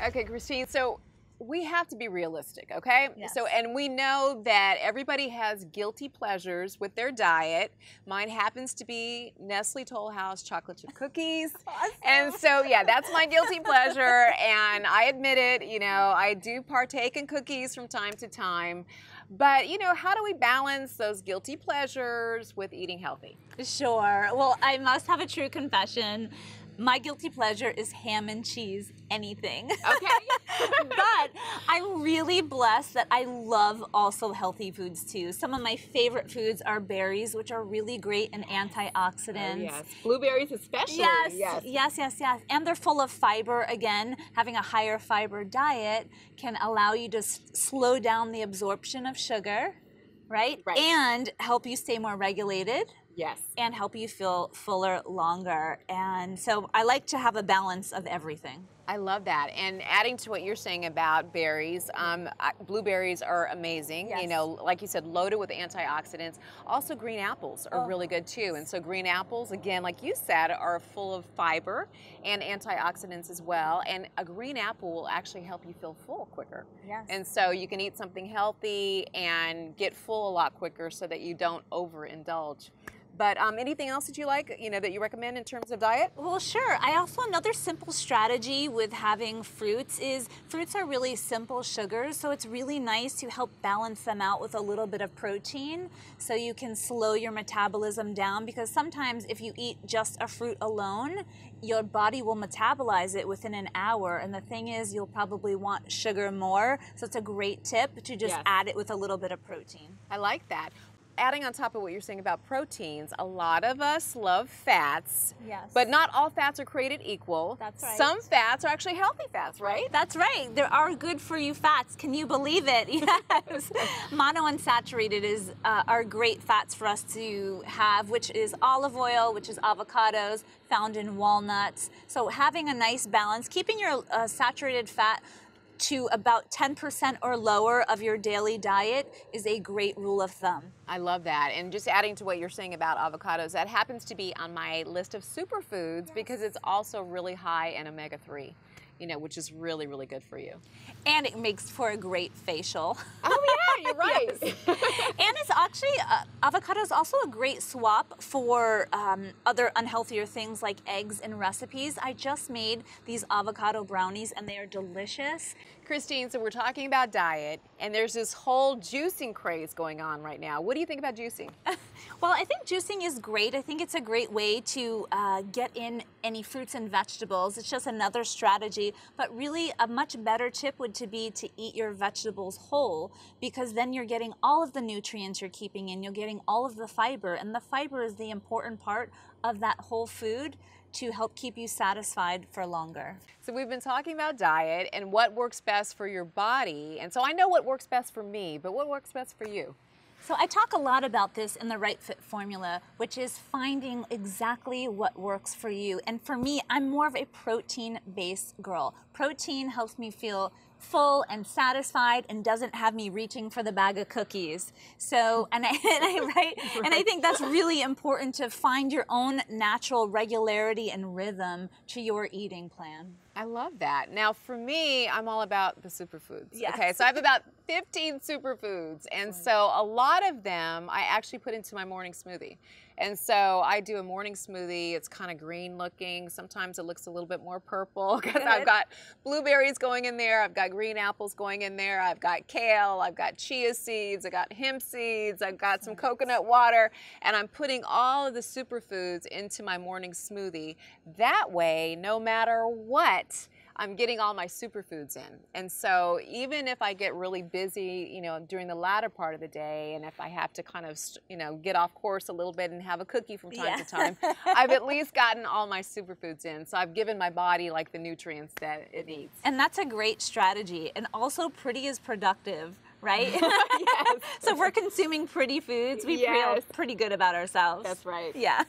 Okay, Christine, so we have to be realistic, okay? Yes. So, and we know that everybody has guilty pleasures with their diet. Mine happens to be Nestle Toll House chocolate chip cookies. Awesome. And so, yeah, that's my guilty pleasure. And I admit it, you know, I do partake in cookies from time to time. But, you know, how do we balance those guilty pleasures with eating healthy? Sure. Well, I must have a true confession. My guilty pleasure is ham and cheese, anything. Okay. But I'm really blessed that I love also healthy foods too. Some of my favorite foods are berries, which are really great and antioxidants. Oh, yes. Blueberries especially. Yes. And they're full of fiber. Again, having a higher fiber diet can allow you to slow down the absorption of sugar, right? And help you stay more regulated. Yes. And help you feel fuller longer. And so I like to have a balance of everything. I love that. And adding to what you're saying about berries, blueberries are amazing. Yes. You know, like you said, loaded with antioxidants. Also, green apples are really good too. And so green apples, again, like you said, are full of fiber and antioxidants as well. And a green apple will actually help you feel full quicker. Yes. And so you can eat something healthy and get full a lot quicker so that you don't overindulge. But anything else that you like, you know, that you recommend in terms of diet? Well, sure. Another simple strategy with having fruits is fruits are really simple sugars, so it's really nice to help balance them out with a little bit of protein so you can slow your metabolism down, because sometimes if you eat just a fruit alone, your body will metabolize it within an hour, and the thing is you'll probably want sugar more, so it's a great tip to just add it with a little bit of protein. I like that. Adding on top of what you're saying about proteins, a lot of us love fats, but not all fats are created equal. That's right. Some fats are actually healthy fats, right? That's right. There are good for you fats. Can you believe it? Yes. Monounsaturated are great fats for us to have, which is olive oil, which is avocados, found in walnuts. So having a nice balance, keeping your saturated fat to about 10% or lower of your daily diet is a great rule of thumb. I love that. And just adding to what you're saying about avocados, that happens to be on my list of superfoods because it's also really high in omega-3, you know, which is really, really good for you. And it makes for a great facial. Oh yeah, you're right. Yes. And it's actually, avocado is also a great swap for other unhealthier things like eggs in recipes. I just made these avocado brownies and they are delicious. Christine, so we're talking about diet, and there's this whole juicing craze going on right now. What do you think about juicing? Well, I think juicing is great. I think it's a great way to get in any fruits and vegetables. It's just another strategy, but really a much better tip would be to eat your vegetables whole, because then you're getting all of the nutrients you're keeping in. You're getting all of the fiber, and the fiber is the important part of that whole food to help keep you satisfied for longer. So we've been talking about diet and what works best for your body. And so I know what works best for me, but what works best for you? So I talk a lot about this in the Right Fit formula, which is finding exactly what works for you. And for me, I'm more of a protein-based girl. Protein helps me feel full and satisfied and doesn't have me reaching for the bag of cookies. So, and I think that's really important, to find your own natural regularity and rhythm to your eating plan. I love that. Now, for me, I'm all about the superfoods. Yes. Okay, so I have about 15 superfoods, and so a lot of them I actually put into my morning smoothie. And so I do a morning smoothie. It's kind of green looking. Sometimes it looks a little bit more purple because I've got blueberries going in there. I've got green apples going in there. I've got kale. I've got chia seeds. I've got hemp seeds. I've got some coconut water. And I'm putting all of the superfoods into my morning smoothie. That way, no matter what, I'm getting all my superfoods in. And so even if I get really busy, you know, during the latter part of the day, and if I have to kind of, you know, get off course a little bit and have a cookie from time to time, I've at least gotten all my superfoods in. So I've given my body like the nutrients that it needs. And that's a great strategy. And also, pretty is productive, right? Yes. So if we're consuming pretty foods, we feel pretty good about ourselves. That's right. Yeah.